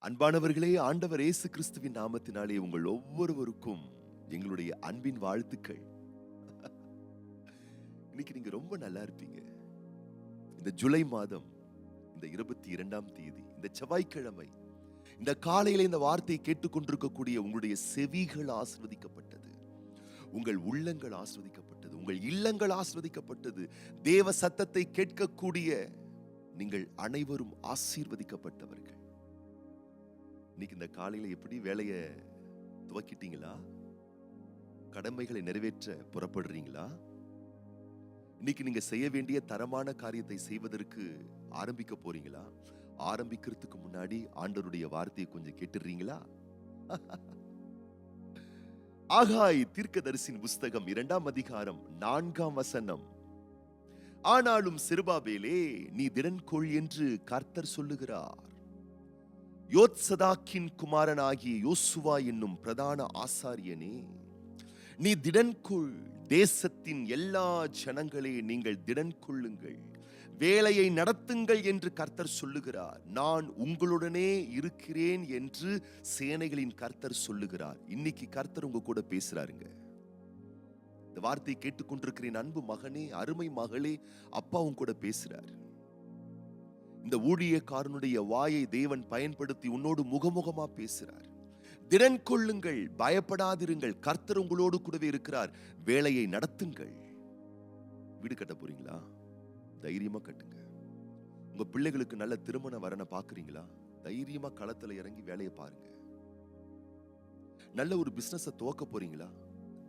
அன்பானவர்களே, ஆண்டவர் இயேசு கிறிஸ்துவின் நாமத்தினாலே உங்கள் ஒவ்வொருவருக்கும் எங்களுடைய அன்பின் வாழ்த்துக்கள். இன்னைக்கு நீங்க ரொம்ப நல்லா இருப்பீங்க. இந்த ஜூலை மாதம், இந்த 22ஆம் தேதி, இந்த செவ்வாய்க்கிழமை, இந்த காலையில இந்த வார்த்தையை கேட்டுக்கொண்டிருக்கக்கூடிய உங்களுடைய செவிகள் ஆசீர்வதிக்கப்பட்டது, உங்கள் உள்ளங்கள் ஆசீர்வதிக்கப்பட்டது, உங்கள் இல்லங்கள் ஆசீர்வதிக்கப்பட்டது. தேவ சத்தத்தை கேட்கக்கூடிய நீங்கள் அனைவரும் ஆசீர்வதிக்கப்பட்டவர்கள். இன்னைக்கு இந்த காலையில எப்படி வேலையை துவக்கிட்டீங்களா? கடமைகளை நிறைவேற்ற புறப்படுறீங்களா? இன்னைக்கு நீங்க செய்ய வேண்டிய தரமான காரியத்தை செய்வதற்கு ஆரம்பிக்க போறீங்களா? ஆரம்பிக்கிறதுக்கு முன்னாடி ஆண்டவருடைய வார்த்தையை கொஞ்சம் கேட்டுறீங்களா? ஆகாய் தீர்க்கதரிசியின் புஸ்தகம் 2ஆம் அதிகாரம் 4ஆம் வசனம். ஆனாலும் செருபாபேலே, நீ திடன் கொள் என்று கர்த்தர் சொல்லுகிறார். யோத்சதாக்கின் குமாரனாகிய யோசுவா என்னும் பிரதான ஆசாரியனே, நீ திடன் கொள். தேசத்தின் எல்லா ஜனங்களே, நீங்கள் திடன் கொள்ளுங்கள், வேலையை நடத்துங்கள் என்று கர்த்தர் சொல்லுகிறார். நான் உங்களுடனே இருக்கிறேன் என்று சேனைகளின் கர்த்தர் சொல்லுகிறார். இன்னைக்கு கர்த்தர் உங்க கூட பேசுறாருங்க. இந்த வார்த்தையை கேட்டுக்கொண்டிருக்கிறேன் அன்பு மகனே, அருமை மகளே, அப்பாவும் கூட பேசுறாரு. இந்த ஊழியக்காரனுடைய வாயை தேவன் பயன்படுத்தி உன்னோடு முகமுகமா பேசுறார். திடன் கொள்ளுங்கள், பயப்படாதிருங்கள், கர்த்தர் உங்களோடு கூடவே இருக்கிறார், வேலையை நடத்துங்கள். வீடு கட்ட போறீங்களா? தைரியமா கட்டுங்க. உங்க பிள்ளைகளுக்கு நல்ல திருமண வரனை பாக்குறீங்களா? தைரியமா களத்துல இறங்கி வேலையை பாருங்க. நல்ல ஒரு பிசினஸ் துவக்க போறீங்களா?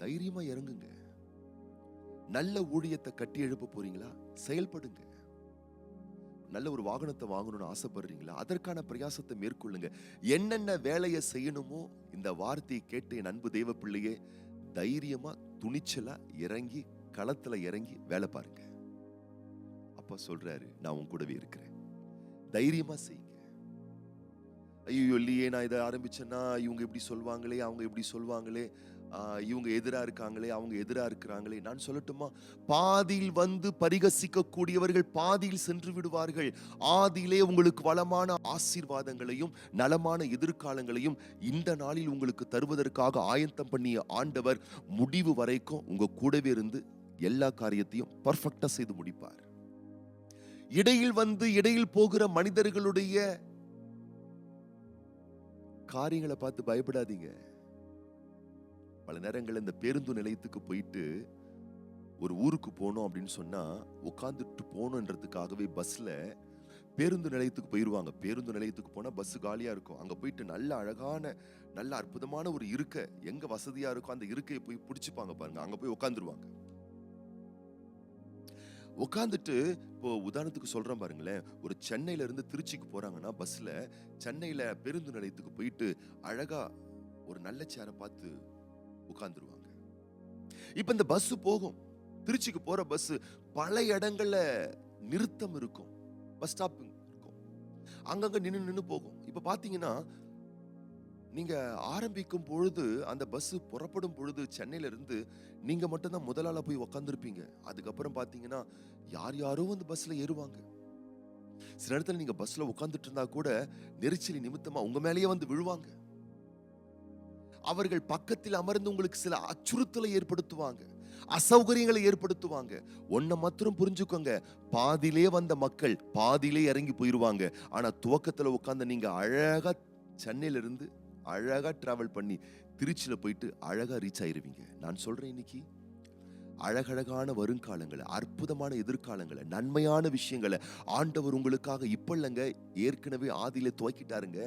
தைரியமா இறங்குங்க. நல்ல ஊழியத்தை கட்டி எழுப்ப போறீங்களா? செயல்படுங்க. நல்ல ஒரு வாகனத்தை வாங்கணும்னு ஆசைப்படுறீங்களா? அதற்கான பிரயாசத்தை மேற்கொள்ளுங்க. என்னென்ன வேலையை செய்யணுமோ இந்த வார்த்தையை கேட்டு என் அன்பு தேவ பிள்ளையே, தைரியமா துணிச்சலா இறங்கி களத்துல இறங்கி வேலை பாருங்க. அப்பா சொல்றாரு, நான் உன் கூடவே இருக்கிறேன், தைரியமா செய்யுங்க. ஐயோ இல்லையே, நான் இதை ஆரம்பிச்சேன்னா இவங்க இப்படி சொல்வாங்களே, அவங்க இப்படி சொல்வாங்களே, இவங்க எதிரா இருக்காங்களே, அவங்க எதிரா இருக்கிறாங்களே. நான் சொல்லட்டுமா? பாதியில் வந்து பரிகசிக்க கூடியவர்கள் பாதியில் சென்று விடுவார்கள். ஆதியிலே உங்களுக்கு வளமான ஆசீர்வாதங்களையும் நலமான எதிர்காலங்களையும் இந்த நாளில் உங்களுக்கு தருவதற்காக ஆயத்தம் பண்ணிய ஆண்டவர் முடிவு வரைக்கும் உங்க கூடவே இருந்து எல்லா காரியத்தையும் பர்ஃபெக்டா செய்து முடிப்பார். இடையில் வந்து இடையில் போகிற மனிதர்களுடைய காரியங்களை பார்த்து பயப்படாதீங்க. பல நேரங்கள் இந்த பேருந்து நிலையத்துக்கு போயிட்டு ஒரு ஊருக்கு போனோம் அப்படின்னு சொன்னா உட்காந்துட்டு போகணுன்றதுக்காகவே பஸ்ல பேருந்து நிலையத்துக்கு போயிருவாங்க. பேருந்து நிலையத்துக்கு போனா பஸ் காலியா இருக்கும். அங்க போயிட்டு நல்ல அழகான நல்ல அற்புதமான ஒரு இருக்கை, எங்க வசதியா இருக்கும் அந்த இருக்கையை போய் பிடிச்சுப்பாங்க பாருங்க. அங்க போய் உட்காந்துருவாங்க. உட்காந்துட்டு, இப்போ உதாரணத்துக்கு சொல்றேன் பாருங்களேன், ஒரு சென்னையில இருந்து திருச்சிக்கு போறாங்கன்னா பஸ்ல, சென்னையில பேருந்து நிலையத்துக்கு போயிட்டு அழகா ஒரு நல்ல சேரை பார்த்து உட்கார்ந்துருவாங்க. இப்ப இந்த பஸ் போகும், திருச்சிக்கு போற பஸ் பல இடங்கள்ல நிறுத்தம் இருக்கும், பஸ் ஸ்டாப் இருக்கும், அங்கங்க நின்னு போகும். இப்ப பாத்தீங்கன்னா நீங்க ஆரம்பிக்கும் பொழுது, அந்த பஸ் புறப்படும் பொழுது சென்னையில இருந்து நீங்க மட்டும் தான் முதலாள போய் உட்கார்ந்துருப்பீங்க. அதுக்கப்புறம் பாத்தீங்கன்னா யார் யாரோ வந்து பஸ்ல ஏறுவாங்க. சில இடத்துல நீங்க பஸ்ல உட்கார்ந்துட்டு இருந்தா கூட நெரிச்சலி நிமித்தமா உங்க மேலேயே வந்து விழுவாங்க. அவர்கள் பக்கத்தில் அமர்ந்து உங்களுக்கு சில அச்சுறுத்தலை ஏற்படுத்துவாங்க, அசௌகரியங்களை ஏற்படுத்துவாங்க. ஒன்ன மாத்திரம் புரிஞ்சுக்கோங்க, பாதியிலே வந்த மக்கள் பாதியிலே இறங்கி போயிருவாங்க. ஆனா துவக்கத்துல உட்கார்ந்து நீங்க அழகா சென்னையில இருந்து அழகா டிராவல் பண்ணி திருச்சியில போயிட்டு அழகா ரீச் ஆயிருவீங்க. நான் சொல்றேன், இன்னைக்கு அழகழகான வருங்காலங்களை, அற்புதமான எதிர்காலங்களை, நன்மையான விஷயங்களை ஆண்டவர் உங்களுக்காக இப்ப இல்லைங்க, ஏற்கனவே ஆதியில துவக்கிட்டாருங்க.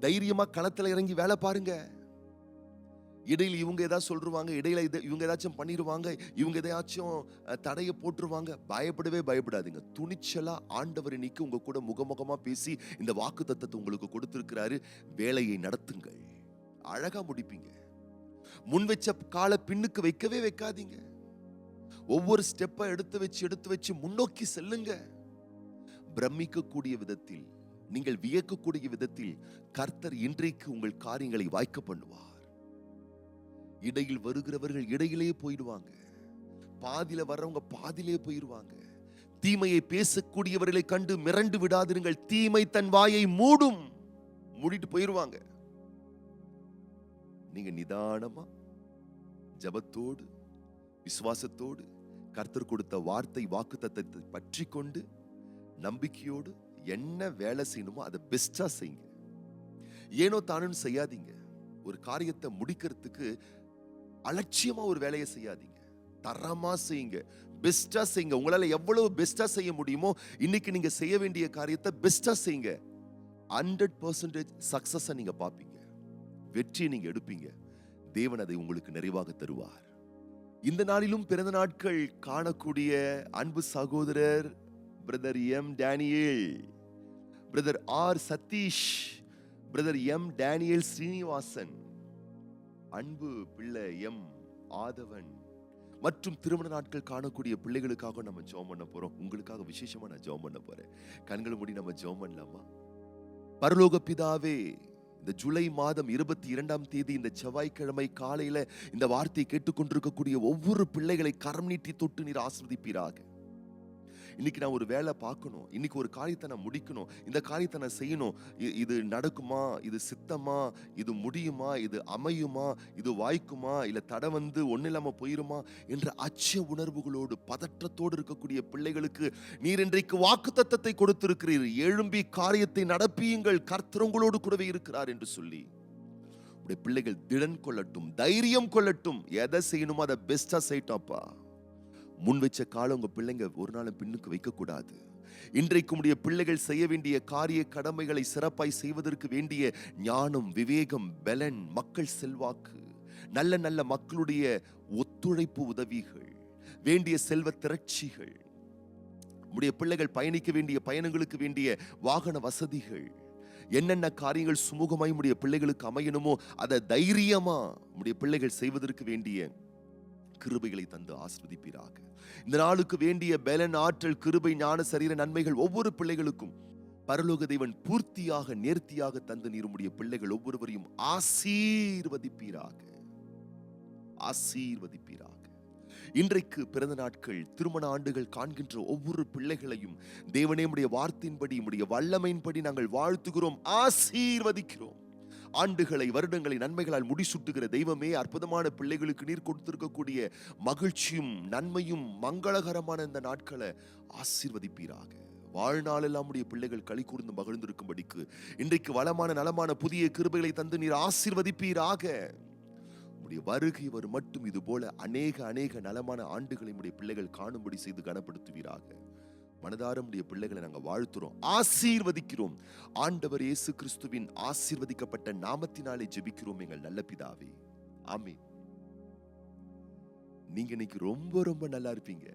தைரியமா களத்துல இறங்கி வேலை பாருங்க. இடையில இவங்க ஏதாவது சொல்றாங்க, இடையில இவங்க ஏதாச்சும் பண்ணிடுவாங்க, இவங்க எதையாச்சும் தடைய போட்டுருவாங்க. பயப்படவே பயப்படாதீங்க. துணிச்சலா ஆண்டவர் இன்னைக்கு உங்க கூட முகமுகமா பேசி இந்த வாக்கு தத்தத்தை உங்களுக்கு கொடுத்திருக்கிறாரு. வேலையை நடத்துங்கள், அழகா முடிப்பீங்க. முன் வச்ச காலை பின்னுக்கு வைக்கவே வைக்காதீங்க. ஒவ்வொரு ஸ்டெப்பை எடுத்து வச்சு முன்னோக்கி செல்லுங்க. பிரமிக்கக்கூடிய விதத்தில், நீங்கள் வியக்கக்கூடிய விதத்தில் கர்த்தர் இன்றைக்கு உங்கள் காரியங்களை வாய்க்க பண்ணுவார். இடையில் வருகிறவர்கள் இடையிலே போயிடுவாங்க, பாதியில வர்றவங்க பாதியிலே போயிடுவாங்க. தீமையை பேசக்கூடியவர்களை கண்டு மிரண்டு விடாதிருங்கள், தீமை தன் வாயை மூடும். மூடிட்டு போயிருவாங்க. நீங்க நிதானமா ஜெபத்தோடு விசுவாசத்தோடு கர்த்தர் கொடுத்த வார்த்தை வாக்குத்தத்தத்தை பற்றி கொண்டு நம்பிக்கையோடு என்ன வேலை செய்யணுமோ அதை பெஸ்டா செய்யுங்க. ஏனோ தானும் செய்யாதீங்க. ஒரு காரியத்தை முடிக்கிறதுக்கு அலட்சியமா ஒரு வேலையை செய்யாதீங்க. தரமா செய்யுங்க, பெஸ்டா செய்யுங்க. உங்களால எவ்வளவு பெஸ்டா செய்ய முடியுமோ இன்னைக்கு நீங்க செய்ய வேண்டிய காரியத்தை பெஸ்டா செய்யுங்க. 100% சக்சஸ் நீங்க பாப்பீங்க, வெற்றியை நீங்க எடுப்பீங்க. தேவன் அதை உங்களுக்கு நிறைவாக தருவார். இந்த நாளிலும் பிறந்த நாட்கள் காணக்கூடிய அன்பு சகோதரர் brother M Daniel, brother R Satish, brother M Daniel Srinivasan, அன்பு பிள்ளை எம் ஆதவன் மற்றும் திருமண நாட்கள் காணக்கூடிய பிள்ளைகளுக்காக நம்ம ஜெபம் பண்ண போறோம். உங்களுக்காக விசேஷமா நான் ஜெபம் பண்ண போறேன். கண்களை மூடி நம்ம ஜெபம் பண்ணலாமா? பரலோக பிதாவே, இந்த ஜூலை மாதம் 22ஆம் தேதி இந்த செவ்வாய்க்கிழமை காலையில இந்த வார்த்தையை கேட்டுக்கொண்டிருக்கக்கூடிய ஒவ்வொரு பிள்ளைகளை கரம் நீட்டி தொட்டு நீர் ஆசீர்வதிப்பீராக. இன்னைக்கு நான் ஒரு வேலை பார்க்கணும், இன்னைக்கு ஒரு காரியத்தை நான் முடிக்கணும், இந்த காரியத்தை நான் செய்யணும், இது நடக்குமா, இது சித்தமா, இது முடியுமா, இது அமையுமா, இது வாய்க்குமா, இல்ல தடை வந்து ஒன்னும் இல்லாம போயிருமா என்ற அச்ச உணர்வுகளோடு பதற்றத்தோடு இருக்கக்கூடிய பிள்ளைகளுக்கு நீர் இன்றைக்கு வாக்குத்தத்தத்தை கொடுத்திருக்கிறீர். எழும்பி காரியத்தை நடப்பியுங்கள், கர்த்தர் உங்களோடு கூடவே இருக்கிறார் என்று சொல்லி உடைய பிள்ளைகள் திடன் கொள்ளட்டும், தைரியம் கொள்ளட்டும். எதை செய்யணுமோ அதை பெஸ்டா செய்யட்டோம்ப்பா. முன் வச்ச காலம் உங்க பிள்ளைங்க ஒரு நாளும் பின்னுக்கு வைக்க கூடாது. இன்றைக்கு உடைய பிள்ளைகள் செய்ய வேண்டிய காரிய கடமைகளை சிறப்பாய் செய்வதற்கு வேண்டிய ஞானம், விவேகம், பலன், மக்கள் செல்வாக்கு, நல்ல நல்ல மக்களுடைய ஒத்துழைப்பு உதவிகள், வேண்டிய செல்வ திரட்சிகள், உடைய பிள்ளைகள் பயணிக்க வேண்டிய பயணங்களுக்கு வேண்டிய வாகன வசதிகள், என்னென்ன காரியங்கள் சுமூகமாய் உடைய பிள்ளைகளுக்கு அமையணுமோ அதை தைரியமா உடைய பிள்ளைகள் செய்வதற்கு வேண்டிய கிருபைகளை தந்து ஆசீர்வதிப்பீராக. இந்த நாளுக்கு வேண்டிய பலன், ஆற்றல், கிருபை, ஞான, சரீர நன்மைகள் ஒவ்வொரு பிள்ளைகளுக்கும் பரலோக தேவன் பூர்த்தியாக நேர்த்தியாக தந்து நீருடைய பிள்ளைகள் ஒவ்வொருவரையும் ஆசீர்வதிப்பீராக, ஆசீர்வதிப்பீராக. இன்றைக்கு பிறந்த நாட்கள், திருமண ஆண்டுகள் காண்கின்ற ஒவ்வொரு பிள்ளைகளையும் தேவனே உம்முடைய வார்த்தையின்படி, உம்முடைய வல்லமையின்படி நாங்கள் வாழ்த்துகிறோம், ஆசீர்வதிக்கிறோம். ஆண்டுகளை, வருடங்களை நன்மைகளால் முடிசூட்டுகிற தெய்வமே, அற்புதமான பிள்ளைகளுக்கு நீர் கொடுத்திருக்கக்கூடிய மகிழ்ச்சியும் நன்மையும் மங்களகரமான இந்த நாட்களை ஆசீர்வதிப்பீராக. வாழ்நாளெல்லாம் உடைய பிள்ளைகள் களி கூர்ந்து மகிழ்ந்திருக்கும்படிக்கு இன்றைக்கு வளமான நலமான புதிய கிருபைகளை தந்து நீர் ஆசீர்வதிப்பீராக. உடைய வருகை வரும் மட்டும் இது போல அநேக நலமான ஆண்டுகளை உடைய பிள்ளைகள் காணும்படி செய்து கனப்படுத்துவீராக. மனதார உடைய பிள்ளைகளை நாங்கள் வாழ்த்துறோம், ஆசீர்வதிக்கிறோம். ஆண்டவர் இயேசு கிறிஸ்துவின் ஆசீர்வதிக்கப்பட்ட நாமத்தினாலே ஜெபிக்கிறோம் எங்கள் நல்ல பிதாவே, ஆமென். நீங்க இன்னைக்கு ரொம்ப நல்லா இருப்பீங்க.